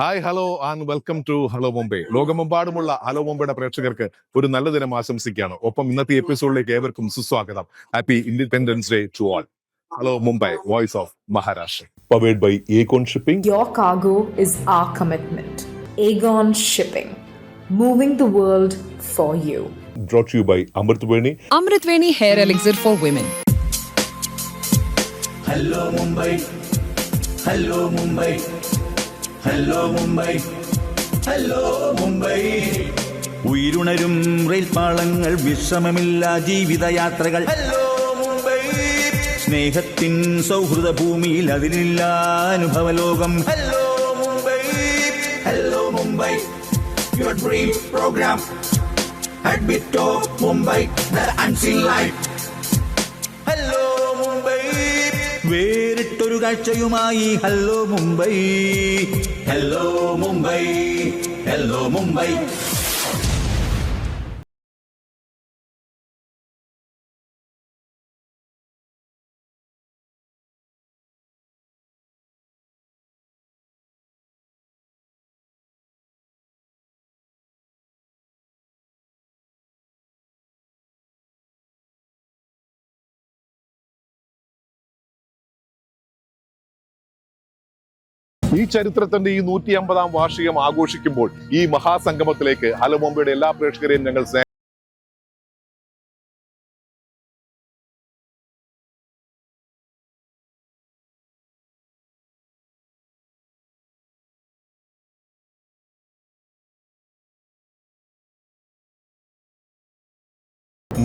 Hi hello and welcome to hello Mumbai. ലോകമെമ്പാടുമുള്ള hello മുംബൈയുടെ പ്രേക്ഷകർക്ക് ഒരു നല്ല ദിനം ആശംസിക്കുകയാണ്. ഒപ്പം ഇന്നത്തെ എപ്പിസോഡിലേക്ക് ഏവർക്കും സുസ്വാഗതം. Happy independence day to all. Hello Mumbai, voice of Maharashtra. Powered by Aegon Shipping. Your cargo is our commitment. Aegon Shipping. Moving the world for you. Brought to you by Amritveni. Amritveni Hair Elixir for Women. Hello Mumbai. Hello Mumbai. Hello Mumbai. Hello Mumbai. ഉയരുണരും rail പാളങ്ങൾ, വിശ്രമമില്ല ജീവിതയാത്രകൾ. Hello Mumbai. സ്നേഹത്തിൻ സൗഹൃദ ഭൂമിയിൽ അതിലില്ല അനുഭവലോകം. Hello Mumbai. Hello Mumbai. Your dream program at Bit of Mumbai, the unseen light. Hello Mumbai. വേറിട്ടൊരു കാഴ്ചയുമായി hello Mumbai. Hello Mumbai. Hello Mumbai. ഈ ചരിത്രത്തിന്റെ ഈ 150-ാം വാർഷികം ആഘോഷിക്കുമ്പോൾ ഈ മഹാസംഗമത്തിലേക്ക് ഹലോ മുംബൈയുടെ എല്ലാ പ്രേക്ഷകരെയും ഞങ്ങൾ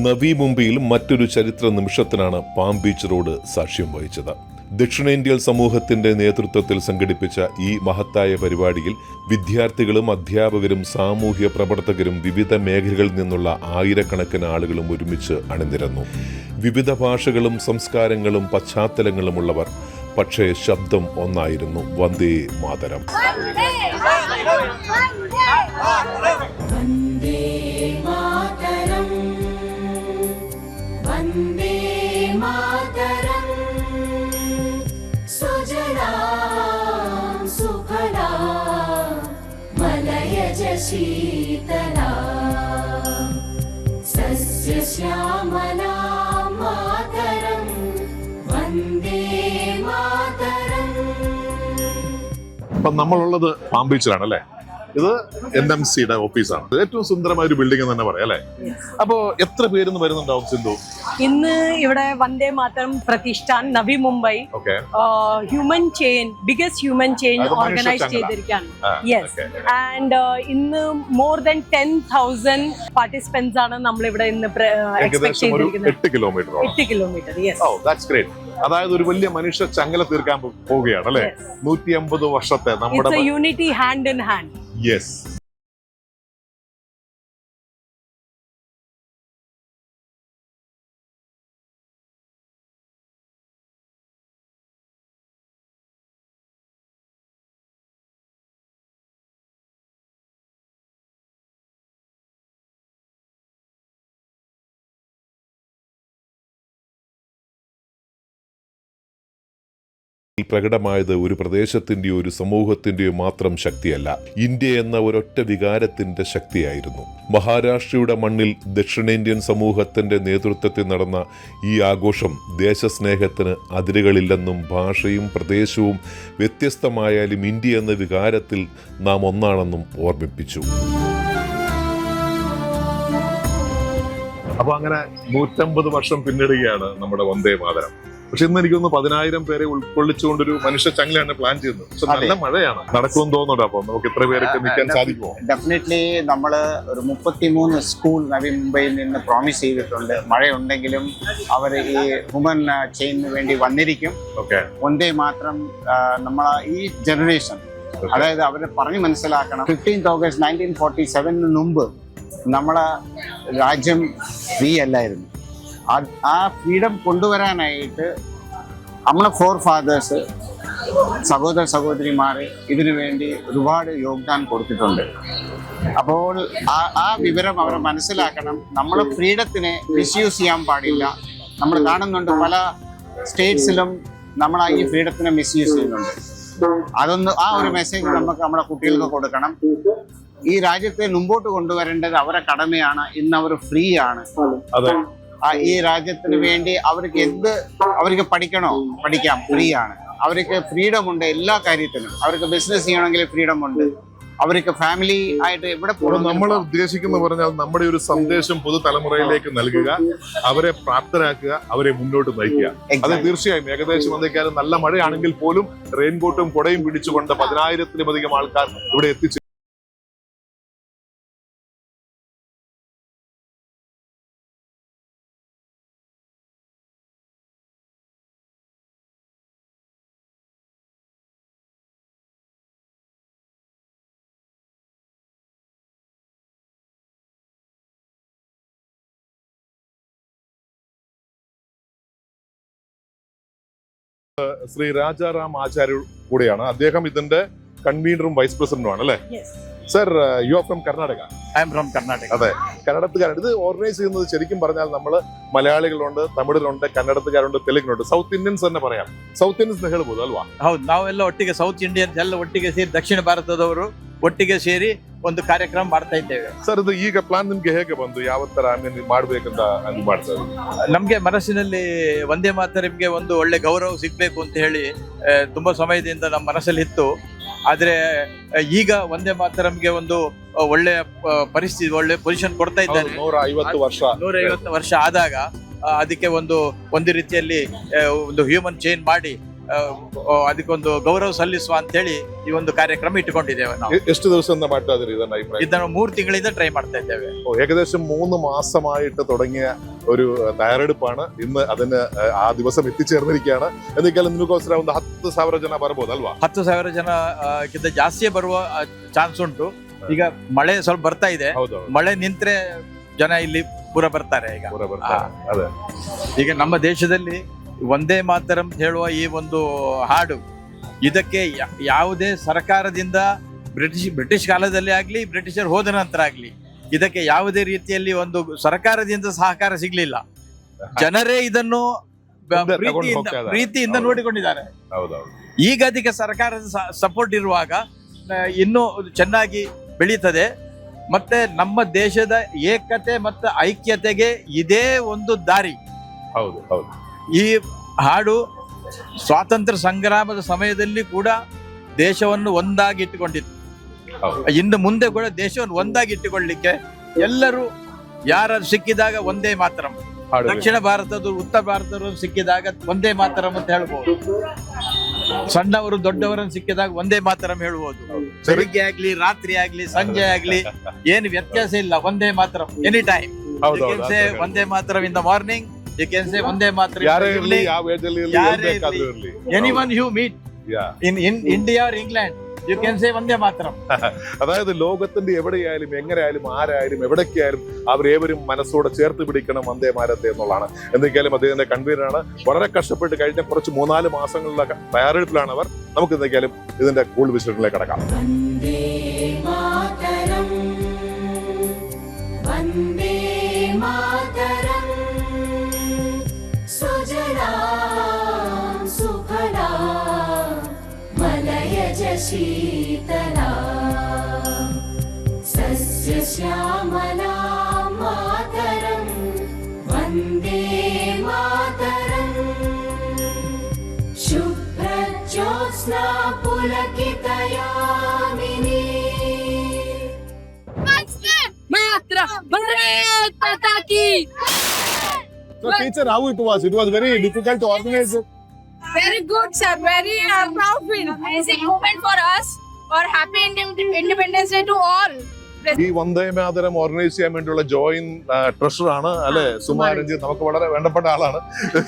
നവി മുംബൈയിൽ മറ്റൊരു ചരിത്ര നിമിഷത്തിനാണ് പാം ബീച്ച് റോഡ് സാക്ഷ്യം വഹിച്ചത്. ദക്ഷിണേന്ത്യൻ സമൂഹത്തിന്റെ നേതൃത്വത്തിൽ സംഘടിപ്പിച്ച ഈ മഹത്തായ പരിപാടിയിൽ വിദ്യാർത്ഥികളും അധ്യാപകരും സാമൂഹ്യ പ്രവർത്തകരും വിവിധ മേഖലകളിൽ നിന്നുള്ള ആയിരക്കണക്കിന് ആളുകളും ഒരുമിച്ച് അണിനിരന്നു. വിവിധ ഭാഷകളും സംസ്കാരങ്ങളും പശ്ചാത്തലങ്ങളുമുള്ളവർ, പക്ഷേ ശബ്ദം ഒന്നായിരുന്നു: വന്ദേ മാതരം. शीतला सस्यश्यामला मातरं वन्दे मातरं. അപ്പം നമ്മളുള്ളത് പാം ബീച്ചിലാണ് അല്ലേ? ഇത് NMCയുടെ ഓഫീസാണ്. ഏറ്റവും സുന്ദരമായ ഒരു ബിൽഡിംഗ് എന്ന് തന്നെ പറയാം അല്ലേ? അപ്പോ എത്ര പേരൊന്നും വരുന്നുണ്ടാവും സിന്ധു? ഇന്ന് ഇവിടെ Vande Mataram Pratishthan Navi Mumbai human chain, biggest human chain organise ചെയ്തിരിക്കുകയാണ്. യെസ്, ആൻഡ് ഇന്ന് മോർ ദാൻ 10,000 പാർട്ടിസിപ്പൻസ് ആണ് നമ്മളിവിടെ ഇന്ന് എക്സ്പെക്ട് ചെയ്തിരിക്കുന്നത്. 8 kilometre. Yes. Oh, that's great. അതായത് ഒരു വലിയ മനുഷ്യ ചങ്ങല തീർക്കാൻ പോവുകയാണ് അല്ലെ? 150 വർഷത്തെ നമ്മുടെ unity hand in hand. Yes. പ്രകടമായത് ഒരു പ്രദേശത്തിന്റെയോ ഒരു സമൂഹത്തിന്റെയോ മാത്രം ശക്തിയല്ല, ഇന്ത്യ എന്ന ഒരൊറ്റ വികാരത്തിന്റെ ശക്തിയായിരുന്നു. മഹാരാഷ്ട്രയുടെ മണ്ണിൽ ദക്ഷിണേന്ത്യൻ സമൂഹത്തിന്റെ നേതൃത്വത്തിൽ നടന്ന ഈ ആഘോഷം ദേശസ്നേഹത്തിന് അതിരുകളില്ലെന്നും ഭാഷയും പ്രദേശവും വ്യത്യസ്തമായാലും ഇന്ത്യ എന്ന വികാരത്തിൽ നാം ഒന്നാണെന്നും ഓർമ്മിപ്പിച്ചു. അപ്പൊ അങ്ങനെ 150 വർഷം പിന്നിടുകയാണ് നമ്മുടെ വന്ദേ മാതരം. പക്ഷെ ഇന്ന് എനിക്കൊന്ന് 10,000 പേരെ ഉൾക്കൊള്ളിച്ചുകൊണ്ടൊരു മനുഷ്യ ചങ്ങലയാണ് പ്ലാൻ ചെയ്യുന്നത്. പക്ഷെ നല്ല മഴയാണ്, നടക്കുമെന്ന് തോന്നുന്നുണ്ട്. അപ്പൊ നമുക്ക് എത്ര പേരൊക്കെ നിൽക്കാൻ സാധിക്കുമോ? ഡെഫിനറ്റ്ലി നമ്മള് ഒരു 33 സ്കൂൾ നവി മുംബൈയിൽ നിന്ന് പ്രോമിസ് ചെയ്തിട്ടുണ്ട്. മഴയുണ്ടെങ്കിലും അവർ ഈ ഹ്യൂമൻ ചെയിനിന് വേണ്ടി വന്നിരിക്കും. വന്ദേ മാത്രം നമ്മളെ ഈ ജനറേഷൻ, അതായത് അവരെ പറഞ്ഞു മനസ്സിലാക്കണം. 15th August 1947 മുമ്പ് നമ്മളെ രാജ്യം ഫ്രീ അല്ലായിരുന്നു. ആ ഫ്രീഡം കൊണ്ടുവരാനായിട്ട് നമ്മളെ ഫോർഫാദേഴ്സ്, സഹോദര സഹോദരിമാർ ഇതിനു വേണ്ടി ഒരുപാട് യോഗ്ദാനം കൊടുത്തിട്ടുണ്ട്. അപ്പോൾ ആ വിവരം അവർ മനസ്സിലാക്കണം. നമ്മൾ ഫ്രീഡത്തിനെ മിസ്യൂസ് ചെയ്യാൻ പാടില്ല. നമ്മൾ കാണുന്നുണ്ട് പല സ്റ്റേറ്റ്സിലും നമ്മൾ ഈ ഫ്രീഡത്തിനെ മിസ്യൂസ് ചെയ്യുന്നുണ്ട്. അതൊന്ന് ആ ഒരു മെസ്സേജ് നമുക്ക് നമ്മുടെ കുട്ടികൾക്ക് കൊടുക്കണം. ഈ രാജ്യത്തെ മുമ്പോട്ട് കൊണ്ടുവരേണ്ടത് അവരുടെ കടമയാണ്. ഇന്ന് അവർ ഫ്രീ ആണ്. അതെ. ഈ രാജ്യത്തിന് വേണ്ടി അവർക്ക് പഠിക്കണോ, പഠിക്കാം, ഫ്രീ ആണ്. അവർക്ക് ഫ്രീഡം ഉണ്ട് എല്ലാ കാര്യത്തിനും. അവർക്ക് ബിസിനസ് ചെയ്യണമെങ്കിൽ ഫ്രീഡം ഉണ്ട്. അവർക്ക് ഫാമിലി ആയിട്ട് എവിടെ പോകും. നമ്മൾ ഉദ്ദേശിക്കുന്ന പറഞ്ഞാൽ നമ്മുടെ ഒരു സന്ദേശം പുതുതലമുറയിലേക്ക് നൽകുക, അവരെ പ്രാപ്തരാക്കുക, അവരെ മുന്നോട്ട് നയിക്കുക. അത് തീർച്ചയായും ഏകദേശം എന്തൊക്കെയാലും നല്ല മഴയാണെങ്കിൽ പോലും റെയിൻകോട്ടും കുടയും പിടിച്ചുകൊണ്ട് 10,000-ത്തിലധികം ആൾക്കാർ ഇവിടെ എത്തിച്ചു. ശ്രീ രാജാറാം ആചാര്യ കൂടെയാണ്. അദ്ദേഹം ഇതിന്റെ കൺവീനറും വൈസ് പ്രസിഡന്റുമാണ് അല്ലേ? Sir, you are from Karnataka. I am from Karnataka. അതെ, കന്നഡത്തുകാരാണ്. ഇത് ഓർഗനൈസ് ചെയ്യുന്നത് ശരിക്കും പറഞ്ഞാൽ നമ്മൾ മലയാളികളുണ്ട്, തമിഴിലുണ്ട്, കന്നഡത്തുകാരുണ്ട്, തെലുങ്കിനുണ്ട്, സൗത്ത് ഇന്ത്യൻസ് തന്നെ പറയാം. ಸೌತ್ ಇಂಡಿಯನ್ಸ್ ಹೇಳ್ಬೋದು ಅಲ್ವಾ? ಹೌದು, ನಾವೆಲ್ಲ ಒಟ್ಟಿಗೆ ಸೌತ್ ಇಂಡಿಯನ್ಸ್ ಎಲ್ಲ ಒಟ್ಟಿಗೆ ಸೇರಿ ದಕ್ಷಿಣ ಭಾರತದವರು ಒಟ್ಟಿಗೆ ಸೇರಿ ಒಂದು ಕಾರ್ಯಕ್ರಮ ಮಾಡ್ತಾ ಇದ್ದೇವೆ. ಸರ್, ಇದು ಈಗ ಪ್ಲಾನ್ ನಿಮ್ಗೆ ಹೇಗೆ ಬಂದು ಯಾವ ತರ ಮಾಡ್ಬೇಕಂತ ಮಾಡ್ತಾರೆ? ನಮ್ಗೆ ಮನಸ್ಸಿನಲ್ಲಿ ವಂದೇ ಮಾತರಂಗೆ ಒಂದು ಒಳ್ಳೆ ಗೌರವ ಸಿಗ್ಬೇಕು ಅಂತ ಹೇಳಿ ತುಂಬಾ ಸಮಯದಿಂದ ನಮ್ಮ ಮನಸ್ಸಲ್ಲಿ ಇತ್ತು. ಆದ್ರೆ ಈಗ ವಂದೇ ಮಾತರಂಗೆ ಒಂದು ಒಳ್ಳೆ ಪರಿಸ್ಥಿತಿ, ಒಳ್ಳೆ ಪೊಸಿಷನ್ ಕೊಡ್ತಾ ಇದ್ದಾರೆ. 150 ವರ್ಷ ಆದಾಗ ಅದಕ್ಕೆ ಒಂದು ರೀತಿಯಲ್ಲಿ ಒಂದು ಹ್ಯೂಮನ್ ಚೈನ್ ಮಾಡಿ ಅದಕ್ಕೊಂದು ಗೌರವ ಸಲ್ಲಿಸುವ ಅಂತ ಹೇಳಿ ಈ ಒಂದು ಕಾರ್ಯಕ್ರಮ ಇಟ್ಟುಕೊಂಡಿದ್ದೇವೆ. ನಾವು ಎಷ್ಟು ದಿವಸದಿಂದ ಮಾಡ್ತಾ ಇದ್ದೀರಿ ಇದನ್ನು 3 ತಿಂಗಳಿಂದ ಟ್ರೈ ಮಾಡ್ತಾ ಇದ್ದೇವೆ. ഏകദേശം 3 മാസമായിട്ട് തുടങ്ങിയ ഒരു തയ്യാറെടുപ്പാണ്. ഇന്ന് അതിന് ആ ദിവസം എത്തിച്ചേർന്നിരിക്കുകയാണ്. എന്തൊക്കെയാലും ನಿಮಗೋಸ್ಕರ ಒಂದು 10,000 ಜನ ಬರ್ಬೋದು ಅಲ್ವಾ? 10,000 ಜನಕ್ಕಿಂತ ಜಾಸ್ತಿಯೇ ಬರುವ ಚಾನ್ಸ್ ಉಂಟು. ಈಗ ಮಳೆ ಸ್ವಲ್ಪ ಬರ್ತಾ ಇದೆ. ಮಳೆ ನಿಂತ್ರೆ ಜನ ಇಲ್ಲಿ ಪೂರ ಬರ್ತಾರೆ. ಈಗ ನಮ್ಮ ದೇಶದಲ್ಲಿ ವಂದೇ ಮಾತರಂ ಹೇಳುವ ಈ ಒಂದು ಹಾಡು, ಇದಕ್ಕೆ ಯಾವುದೇ ಸರ್ಕಾರದಿಂದ ಬ್ರಿಟಿಷ್ ಕಾಲದಲ್ಲಿ ಆಗ್ಲಿ, ಬ್ರಿಟಿಷರು ಹೋದ ನಂತರ ಆಗ್ಲಿ, ಇದಕ್ಕೆ ಯಾವುದೇ ರೀತಿಯಲ್ಲಿ ಒಂದು ಸರ್ಕಾರದಿಂದ ಸಹಕಾರ ಸಿಗ್ಲಿಲ್ಲ. ಜನರೇ ಇದನ್ನು ಪ್ರೀತಿಯಿಂದ ನೋಡಿಕೊಂಡಿದ್ದಾರೆ. ಈಗ ಅದಕ್ಕೆ ಸರ್ಕಾರದ ಸಪೋರ್ಟ್ ಇರುವಾಗ ಇನ್ನೂ ಚೆನ್ನಾಗಿ ಬೆಳೀತದೆ. ಮತ್ತೆ ನಮ್ಮ ದೇಶದ ಏಕತೆ ಮತ್ತು ಐಕ್ಯತೆಗೆ ಇದೇ ಒಂದು ದಾರಿ. ಈ ಹಾಡು ಸ್ವಾತಂತ್ರ್ಯ ಸಂಗ್ರಾಮದ ಸಮಯದಲ್ಲಿ ಕೂಡ ದೇಶವನ್ನು ಒಂದಾಗಿ ಇಟ್ಟುಕೊಂಡಿತ್ತು. ಇನ್ನು ಮುಂದೆ ಕೂಡ ದೇಶವನ್ನು ಒಂದಾಗಿ ಇಟ್ಟುಕೊಳ್ಳಲಿಕ್ಕೆ ಎಲ್ಲರೂ ಯಾರು ಸಿಕ್ಕಿದಾಗ ಒಂದೇ ಮಾತರಂ, ದಕ್ಷಿಣ ಭಾರತದ ಉತ್ತರ ಭಾರತದವರು ಸಿಕ್ಕಿದಾಗ ಒಂದೇ ಮಾತರಂ ಅಂತ ಹೇಳ್ಬೋದು. ಸಣ್ಣವರು ದೊಡ್ಡವರನ್ನು ಸಿಕ್ಕಿದಾಗ ಒಂದೇ ಮಾತರಂ ಹೇಳ್ಬೋದು. ಬೆಳಿಗ್ಗೆ ಆಗ್ಲಿ, ರಾತ್ರಿ ಆಗ್ಲಿ, ಸಂಜೆ ಆಗ್ಲಿ, ಏನು ವ್ಯತ್ಯಾಸ ಇಲ್ಲ. ಒಂದೇ ಮಾತರಂ ಎನಿ ಟೈಮ್. ಒಂದೇ ಮಾತರಂ in the morning, you can say Vande Mataram. Anyone you meet in India or England, you can say Vande Mataram. അതായത് ലോകത്തിന്റെ എവിടെയായാലും എങ്ങനെയായാലും ആരായാലും എവിടേക്കായാലും അവരേവരും മനസ്സോടെ ചേർത്ത് പിടിക്കണം വന്ദേ മാതരത്തെ എന്നുള്ളതാണ്. എന്തൊക്കെയാലും അദ്ദേഹത്തിന്റെ കൺവീനറാണ്. വളരെ കഷ്ടപ്പെട്ട് കഴിഞ്ഞ കുറച്ച് 3-4 മാസങ്ങളിലെ തയ്യാറെടുപ്പിലാണ് അവർ. നമുക്ക് എന്തൊക്കെയാലും ഇതിന്റെ കൂടുതൽ വിശേഷങ്ങളിലേക്ക് കടക്കാം. शीतला सस्य श्यामला मातरं वन्दे मातरं शुभ्रज्योत्स्ना पुलकितयामिनी मातरं भारत माता की. So teacher, how it was? It was very difficult to organize it. Very good, sir. Very proud feel. Amazing moment for us. Or happy Independence Day to all. ഈ വന്ദേ മാതരം ഓർഗനൈസ് ചെയ്യാൻ വേണ്ടിയുള്ള ജോയിന്റ് ട്രഷറാണ് അല്ലെ സുമാരഞ്ജി. നമുക്ക് വളരെ വേണ്ടപ്പെട്ട ആളാണ്.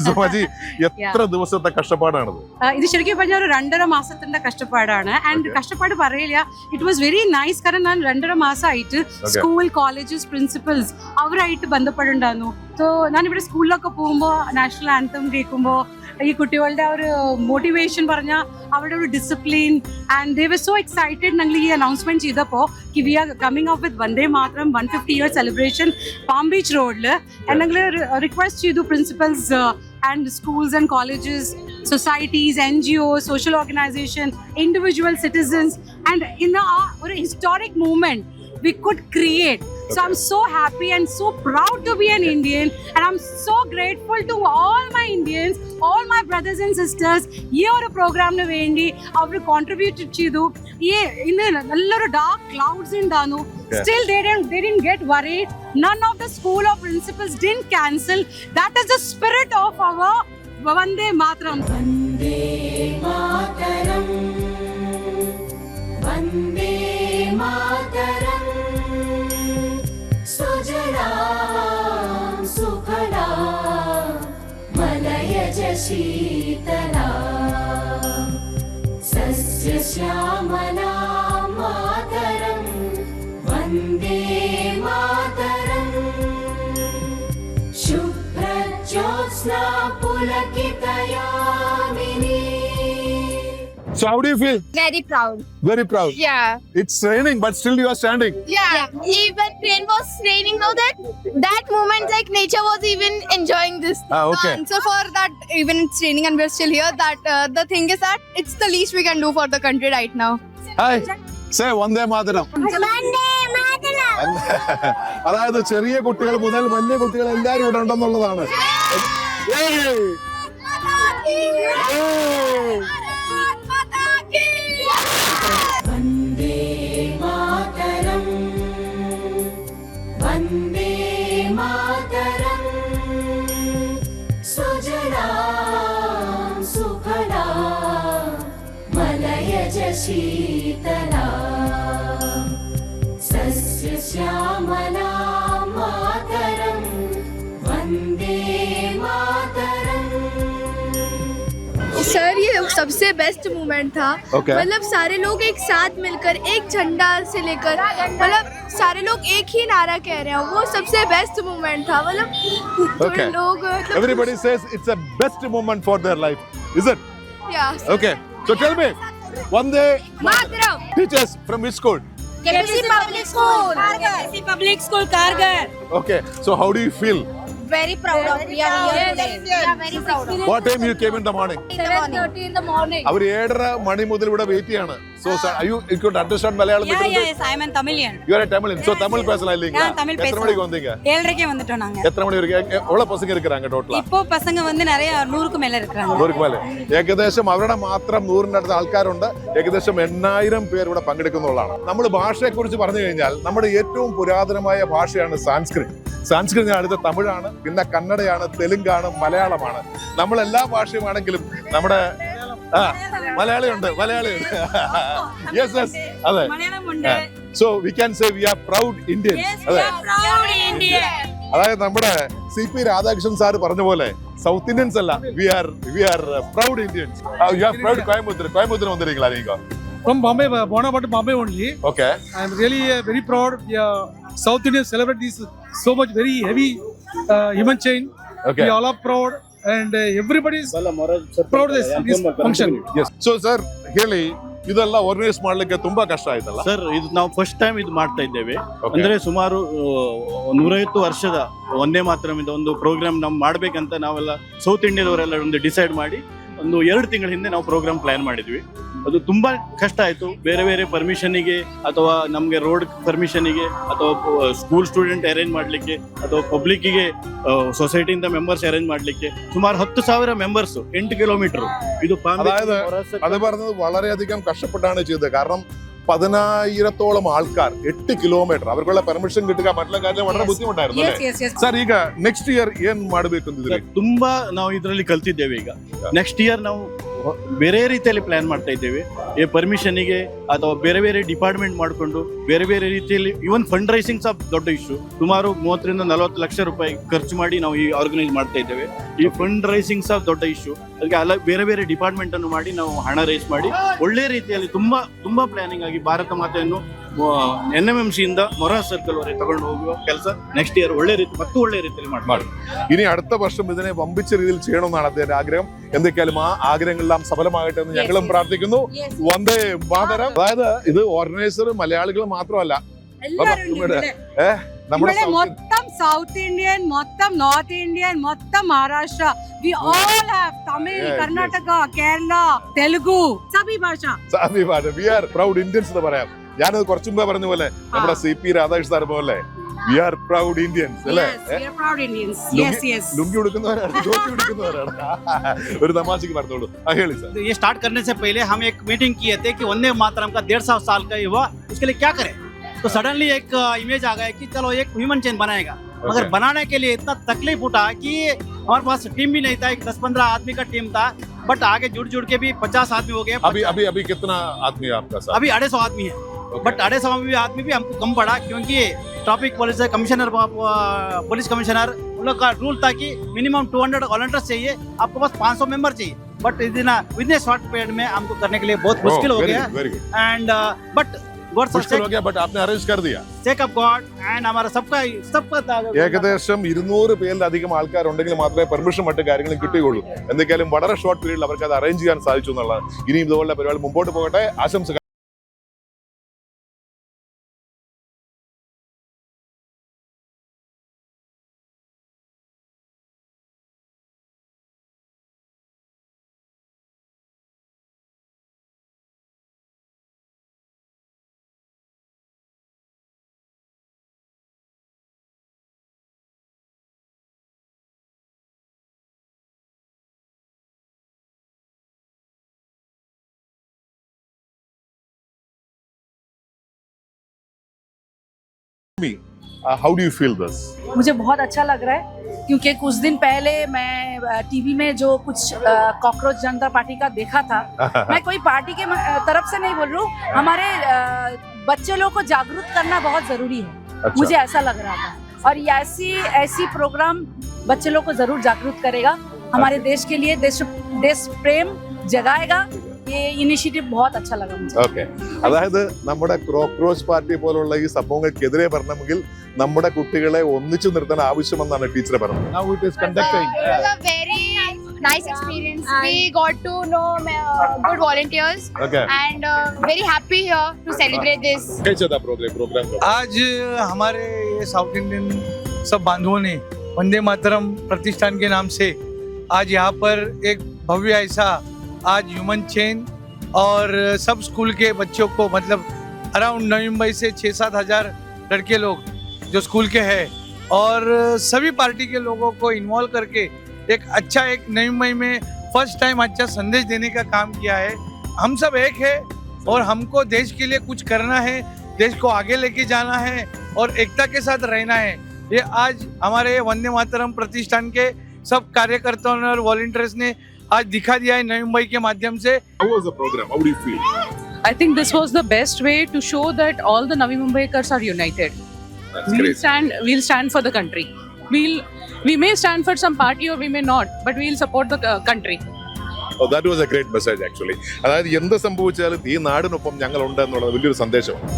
സുമാജി, എത്ര ദിവസത്തെ കഷ്ടപ്പാടാണത്? ഇത് ശരിക്കും പറഞ്ഞാൽ ഒരു 2.5 മാസത്തിന്റെ കഷ്ടപ്പാടാണ്. ആൻഡ് കഷ്ടപ്പാട് പറയില്ല, ഇറ്റ് വാസ് വെരി നൈസ്. കാരണം ഞാൻ 2.5 മാസമായിട്ട് സ്കൂൾ, കോളേജസ്, പ്രിൻസിപ്പൽസ് അവരായിട്ട് ബന്ധപ്പെടുണ്ടായിരുന്നു. സോ ഞാനിവിടെ സ്കൂളിലൊക്കെ പോകുമ്പോൾ നാഷണൽ ആന്തം കേൾക്കുമ്പോൾ ഈ കുട്ടികളുടെ ആ ഒരു മോട്ടിവേഷൻ പറഞ്ഞാൽ അവരുടെ ഒരു discipline and they were so excited. ഞങ്ങൾ ഈ അനൗൺസ്മെന്റ് ചെയ്തപ്പോൾ we are coming up with Vande Mataram 150 year celebration palm beach റോഡിൽ. ഞങ്ങൾ റിക്വസ്റ്റ് ചെയ്തു principals and schools and colleges, societies, NGOs, social organizations, individual citizens, and in a historic moment we could create. So I'm so happy and so proud to be an Indian, and I'm so grateful to all my Indians, all my brothers and sisters. ഈ ഒരു പ്രോഗ്രാമിന് വേണ്ടി അവർ contribute ചെയ്തു. ഇന്ന് നല്ലൊരു dark clouds ഉണ്ടായിരുന്നു. Still they didn't get worried. None of the school or principals didn't cancel. That is the spirit of our Vande Mataram. Vande Mataram Vande Mataram सुजलां सुफलां मलयज शीतलां सस्यश्यामलां मातरं Vande Mataram शुभ्रज्योत्स्ना पुलकितयामिनी. So how do you feel? Very proud. Very proud. Yeah. It's raining, but still you are standing. Yeah. Even rain was raining now that moment like nature was even enjoying this. Okay. So for that even it's raining and we're still here, that the thing is that it's the least we can do for the country right now. Hi. Say Vande Mataram. അതായത് ചെറിയ കുട്ടികൾ മുതൽ വലിയ കുട്ടികൾ എല്ലാവരും ഇവിടെ ഉണ്ടെന്നുള്ളതാണ്. वन्दे मातरम् वन्दे मातरम् सुजलां सुफलां मलयज शीतलां सस्यश्यामलां मातरं वन्दे मातरम्. सर ये सबसे बेस्ट मोमेंट था. मतलब सारे लोग एक साथ मिलकर एक झंडा से लेकर मतलब सारे लोग एक ही नारा कह रहे हैं, वो सबसे बेस्ट मोमेंट था. मतलब लोग Everybody says it's a best moment for their life. Is it? Yeah. Okay. So tell me, Vande Mataram. Teachers from which school? KPC Public School. KPC Public School Kargar. Okay. So how do you feel? Very proud of you. Yeah, very proud of What time you came in the morning? 7:30 in the morning. അവർ 7:30 മണി മുതൽ ഇവിടെ wait ചെയ്യാണ്. So you could understand Malayalam? Yes, I am a Tamilian. You are a Tamilian. So Tamil பேசலாம் இல்லீங்களா? Tamil எத்தனை மணிக்கு வந்தீங்க? 7:30 வந்துட்டோம் நாங்க. எத்தனை மணி வரைக்கும் எவ்வளவு பசங்க இருக்காங்க டோட்டலா? இப்போ பசங்க வந்து நிறைய 100க்கு மேல இருக்காங்க. 100ക്ക് മേലെ. ഏകദേശം അവരുടെ മാത്രം 100ന്റെ അടുത്ത് ആൾക്കാരുണ്ട്. ഏകദേശം 8000 പേർ ഇവിടെ പങ്കെടുക്കുന്നുള്ളതാണ്. നമ്മൾ ഭാഷയെ കുറിച്ച് പറഞ്ഞു കഴിഞ്ഞാൽ നമ്മുടെ ഏറ്റവും പുരാതനമായ ഭാഷയാണ് സാൻസ്ക്രിറ്റ്. സാൻസ്ക്രിറ്റിന് അടുത്ത തമിഴാണ്, പിന്നെ കന്നഡയാണ്, തെലുങ്കാണ്, മലയാളമാണ്. നമ്മൾ എല്ലാ ഭാഷയുമാണെങ്കിലും നമ്മുടെ മലയാളിയുണ്ട്. യെസ് യെസ് അതെ. So we can say we are proud Indians. അതെ, അതായത് നമ്മുടെ CP രാധാകൃഷ്ണൻ സാർ പറഞ്ഞ പോലെ സൗത്ത് ഇന്ത്യൻസ് അല്ല, we are proud Indians. You are proud Coimbatore വന്നിരിക്കലാ നീங்க? From Bombay, born about Bombay only. Okay. I am really very proud. South Indians celebrate this so much very heavy human chain. Okay. We all are proud, and everybody is proud of this function. Yes. So sir, ಹೇಳಿ ಇದೆಲ್ಲ organise ಮಾಡ್ಲಿಕ್ಕೆ ತುಂಬಾ ಕಷ್ಟ ಆಯ್ತಲ್ಲ sir? ಇದು ನಾವು first time ಇದು ಮಾಡ್ತಾ ಇದ್ದೇವೆ. ಅಂದ್ರೆ ಸುಮಾರು 150 ವರ್ಷದ ಒಂದೇ ಮಾತ್ರಮಿಂದ ಒಂದು ಪ್ರೋಗ್ರಾಮ್ ನಾವು ಮಾಡ್ಬೇಕಂತ ನಾವೆಲ್ಲ ಸೌತ್ ಇಂಡಿಯಾದವರೆಲ್ಲ ಒಂದು ಡಿಸೈಡ್ ಮಾಡಿ ಒಂದು 2 ತಿಂಗಳ ಹಿಂದೆ ನಾವು ಪ್ರೋಗ್ರಾಮ್ ಪ್ಲಾನ್ ಮಾಡಿದ್ವಿ. ಅದು ತುಂಬಾ ಕಷ್ಟ ಆಯ್ತು. ಬೇರೆ ಬೇರೆ ಪರ್ಮಿಷನ್ಗೆ ಅಥವಾ ನಮಗೆ ರೋಡ್ ಪರ್ಮಿಷನ್ಗೆ ಅಥವಾ ಸ್ಕೂಲ್ ಸ್ಟೂಡೆಂಟ್ ಅರೇಂಜ್ ಮಾಡ್ಲಿಕ್ಕೆ ಅಥವಾ ಪಬ್ಲಿಕ್ಗೆ ಸೊಸೈಟಿಯಿಂದ ಮೆಂಬರ್ಸ್ ಅರೇಂಜ್ ಮಾಡ್ಲಿಕ್ಕೆ ಸುಮಾರು 10,000 ಮೆಂಬರ್ಸ್ 8 കിലോമീറ്റർ. ഇത് അത് പറഞ്ഞത് വളരെയധികം കഷ്ടപ്പെട്ടാണ് ചെയ്തത്. കാരണം 10,000-ഓളം ആൾക്കാർ 8 കിലോമೀಟರ್ ಅವ್ರಿಗೆಲ್ಲ ಪರ್ಮಿಷನ್ കിട്ടുക ಮತ್ತೆಲ್ಲ ಕಾರಣ വളരെ ಬುದ್ಧಿമുട്ടായിരുന്നു ಅല്ലേ ಸರ್? ಈಗ ನೆಕ್ಸ್ಟ್ ಇಯರ್ ಏನ್ ಮಾಡಬೇಕು ಅಂತಿದ್ರಿ? ತುಂಬಾ ನಾವು ಇದರಲ್ಲಿ ಕಲ್ತಿದ್ದೇವೆ. ಈಗ ನೆಕ್ಸ್ಟ್ ಇಯರ್ ನಾವು ಬೇರೆ ರೀತಿಯಲ್ಲಿ ಪ್ಲಾನ್ ಮಾಡ್ತಾ ಇದ್ದೇವೆ. ಈ ಪರ್ಮಿಷನ್ಗೆ ಅಥವಾ ಬೇರೆ ಬೇರೆ ಡಿಪಾರ್ಟ್ಮೆಂಟ್ ಮಾಡಿಕೊಂಡು ಬೇರೆ ಬೇರೆ ರೀತಿಯಲ್ಲಿ ಇವನ್ ಫಂಡ್ ರೈಸಿಂಗ್ ಸಹ ದೊಡ್ಡ ಇಶ್ಯೂ. ಸುಮಾರು 30-40 ಲಕ್ಷ ರೂಪಾಯಿ ಖರ್ಚು ಮಾಡಿ ನಾವು ಈ ಆರ್ಗನೈಸ್ ಮಾಡ್ತಾ ಇದ್ದೇವೆ. ಈ ಫಂಡ್ ರೈಸಿಂಗ್ ಸಹ ದೊಡ್ಡ ಇಶ್ಯೂ. ಅದಕ್ಕೆ ಬೇರೆ ಬೇರೆ ಡಿಪಾರ್ಟ್ಮೆಂಟ್ ಅನ್ನು ಮಾಡಿ ನಾವು ಹಣ ರೈಸ್ ಮಾಡಿ ಒಳ್ಳೆ ರೀತಿಯಲ್ಲಿ ತುಂಬಾ ಪ್ಲಾನಿಂಗ್ ಆಗಿ ಭಾರತ ಮಾತೆಯನ್ನು NMMC ಇಂದ ಮೊರಾ ಸರ್ಕಲ್ ವರೆಗೆ ತಗೊಂಡು ಹೋಗುವ ಕೆಲಸ ನೆಕ್ಸ್ಟ್ ഇയർ ಒಳ್ಳೆ ರೀತಿಯಲ್ಲಿ ಮಾಡಿ. ഇനി അടുത്ത വർഷം ഇതിനെ വമ്പിച്ച രീതിയിൽ ചെയ്യണമെന്നാണ് അദ്ദേഹത്തിന്റെ ആഗ്രഹം. എന്തൊക്കെയാലും ആ ആഗ്രഹങ്ങളെല്ലാം സഫലമാകട്ടെ എന്ന് ഞങ്ങളും പ്രാർത്ഥിക്കുന്നു. വന്ദേ മാതരം. അതായത് ഇത് ഓർഗനൈസർ മലയാളികൾ മാത്രമല്ല, നമ്മുടെ മൊത്തം South Indian, Mottam North Indian, Mottam Maharashtra. We all have Tamil, Karnataka, Kerala, Telugu, Sabi Bhasha. സാമി ഭാഷ. വി ആർ പ്രൗഡ് ഇന്ത്യൻസ് എന്ന് പറയാം. ഞാനത് കുറച്ചു മുമ്പേ പറഞ്ഞ പോലെ നമ്മുടെ CP രാധാകൃഷ്ണൻ സാർ പോലെ വി ആർ പ്രൗഡ് ഇന്ത്യൻസ് അല്ലേ? Yes, we are proud Indians. Yes, yes. Lungi ഉടുക്കുന്നവരാണ്, ധോത്തി ഉടുക്കുന്നവരാണ്. ഒരു തമാശക്ക് പറഞ്ഞോളൂ. ಹೇಳಿ ಸರ್. ये स्टार्ट करने से पहले हम एक मीटिंग किए थे कि वंदे मातरम का 150 साल का युवा उसके लिए क्या करें, तो सडनली एक इमेज आ गया कि चलो एक ह्यूमन चेन बनाएगा, मगर बनाने के लिए इतना तकलीफ उठा कि हमारे पास टीम भी नहीं था, एक 10-15 आदमी का टीम था, बट आगे जुड़ के भी 50 आदमी हो गए. अभी कितना आदमी है आपका साथ? अभी 250 आदमी है, बट 250 आदमी भी हमको कम पड़ा क्योंकि traffic police commissioner, police commissioner उन लोग का रूल था कि मिनिमम 200 वॉलंटियर्स चाहिए, आपको बस 500 मेंबर चाहिए, but with A short period में हमको करने के लिए बहुत मुश्किल हो गया. एंड बट മുഷ്കിൽ हो गया, बट आपने अरेंज कर दिया. चेक ऑफ गॉड एंड हमारा सबका ഏകദേശം 200 പേരിലധികം ആൾക്കാരുണ്ടെങ്കിൽ മാത്രമേ പെർമിഷൻ മറ്റു കാര്യങ്ങളും കിട്ടുകയുള്ളൂ. എന്തൊക്കെയാലും വളരെ ഷോർട്ട് പീരീഡിൽ അവർക്ക് അത് അറേഞ്ച് ചെയ്യാൻ സാധിച്ചു എന്നുള്ളതാണ്. ഇനിയും ഇതുപോലുള്ള പരിപാടി മുമ്പോട്ട് പോകട്ടെ. ആശംസകൾ. How do you feel this? मुझे बहुत अच्छा लग रहा है क्योंकि कुछ दिन पहले मैं टीवी में जो कुछ कॉकरोच जनता पार्टी का देखा था. मैं कोई पार्टी के तरफ से नहीं बोल रही हूँ, हमारे बच्चे लोग को जागरूक करना बहुत जरूरी है. अच्छा. मुझे ऐसा लग रहा था, और ऐसी प्रोग्राम बच्चे लोग को जरूर जागरूक करेगा, हमारे देश के लिए देश प्रेम जगाएगा. ये इनिशिएटिव बहुत अच्छा लगा मुझे. ഓക്കെ, അതായത് നമ്മുടെ ക്രോക്രോച്ച് പാർട്ടി പോലുള്ള ഈ സംഭവങ്ങൾക്കെതിരെ വരണമെങ്കിൽ നമ്മുടെ കുട്ടികളെ ഒന്നിച്ചു നിർത്താൻ ആവശ്യമെന്നാണ് ടീച്ചർ പറഞ്ഞത്. Now it is conducting. It was a very nice experience. We got to know good volunteers. Okay. And very happy here to celebrate this. कैसा था प्रोग्राम का? आज हमारे साउथ इंडियन सब बांधवों ने वंदे मातरम प्रतिष्ठान के नाम से आज यहाँ पर एक भव्य ऐसा आज ह्यूमन चेन और सब स्कूल के बच्चों को, मतलब अराउंड नवी मुंबई से 6-7 हज़ार लड़के लोग जो स्कूल के हैं और सभी पार्टी के लोगों को इन्वॉल्व करके एक अच्छा, एक नई मुंबई में फर्स्ट टाइम अच्छा संदेश देने का काम किया है. हम सब एक है और हमको देश के लिए कुछ करना है, देश को आगे लेके जाना है और एकता के साथ रहना है. ये आज हमारे वंदे मातरम प्रतिष्ठान के सब कार्यकर्ताओं और वॉलंटियर्स ने आज दिखा दिया है नई मुंबई के माध्यम से. How was the program? How do you feel? I think this was the best way to show that all the Navi Mumbaikars are united. We'll stand for the country. We may stand for some party or we may not, but we'll support the country. Oh, that was a great message actually. അതായത് എന്ത് സംഭവിച്ചാലും ഈ നാടിനൊപ്പം ഞങ്ങൾ ഉണ്ട് എന്നുള്ളത് വലിയൊരു സന്ദേശമാണ്.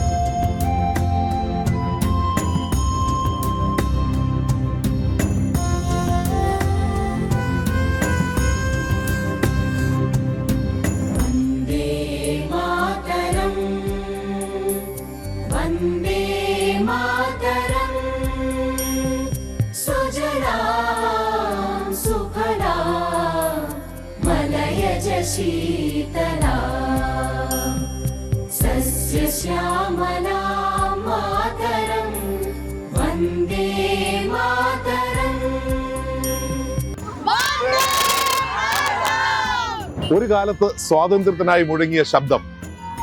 वन्दे मातरं सुजलां सुफलां मलयज शीतलां सस्यश्यामलां मातरं वन्दे मातरम्. ഒരു കാലത്ത് സ്വാതന്ത്ര്യത്തിനായി മുഴങ്ങിയ ശബ്ദം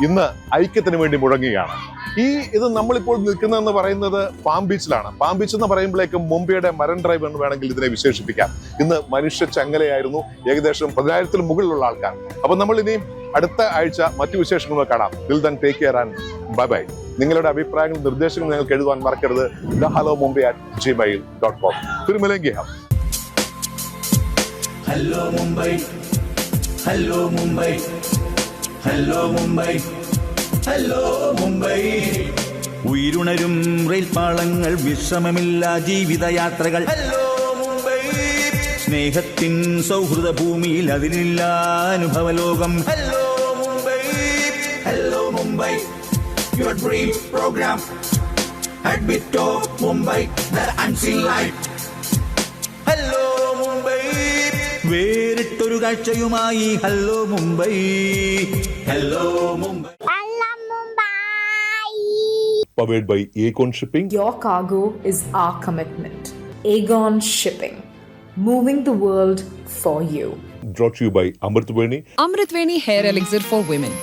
ഇന്ന് ഐക്യത്തിന് വേണ്ടി മുഴങ്ങുകയാണ്. ഇത് നമ്മളിപ്പോൾ നിൽക്കുന്നതെന്ന് പറയുന്നത് പാം ബീച്ചിലാണ്. പാം ബീച്ച് എന്ന് പറയുമ്പോഴേക്കും മുംബൈയുടെ മറൈൻ ഡ്രൈവ് എന്ന് വേണമെങ്കിൽ ഇതിനെ വിശേഷിപ്പിക്കാം. ഇന്ന് മനുഷ്യ ചങ്ങലയായിരുന്നു, ഏകദേശം 10,000-ൽ മുകളിലുള്ള ആൾക്കാർ. അപ്പൊ നമ്മൾ ഇനിയും അടുത്ത ആഴ്ച മറ്റു വിശേഷങ്ങൾ കാണാം. Till then, take care and bye bye. നിങ്ങളുടെ അഭിപ്രായങ്ങളും നിർദ്ദേശങ്ങളും നിങ്ങൾക്ക് എഴുതുവാൻ മറക്കരുത്. hello.mumbai@gmail.com. फिर मिलेंगे हम. Hello Mumbai, hello Mumbai, hello Mumbai, hello Mumbai. ഉയരുണരും റെയിൽ പാളങ്ങൾ, വിശ്രമമില്ല ജീവിതയാത്രകൾ. ഹലോ മുംബൈ, സ്നേഹത്തിൻ സൗഹൃദ ഭൂമിയിൽ അതിലില്ല അനുഭവലോകം. Hello Mumbai, hello Mumbai, your dream programme at Bitto Mumbai hello Mumbai വേറിട്ടൊരു കാഴ്ചയുമായി hello Mumbai hello Mumbai Powered by Aegon Shipping. Your cargo is our commitment. Aegon Shipping, moving the world for you. Brought to you by Amritwani. Amritveni Hair Elixir for Women.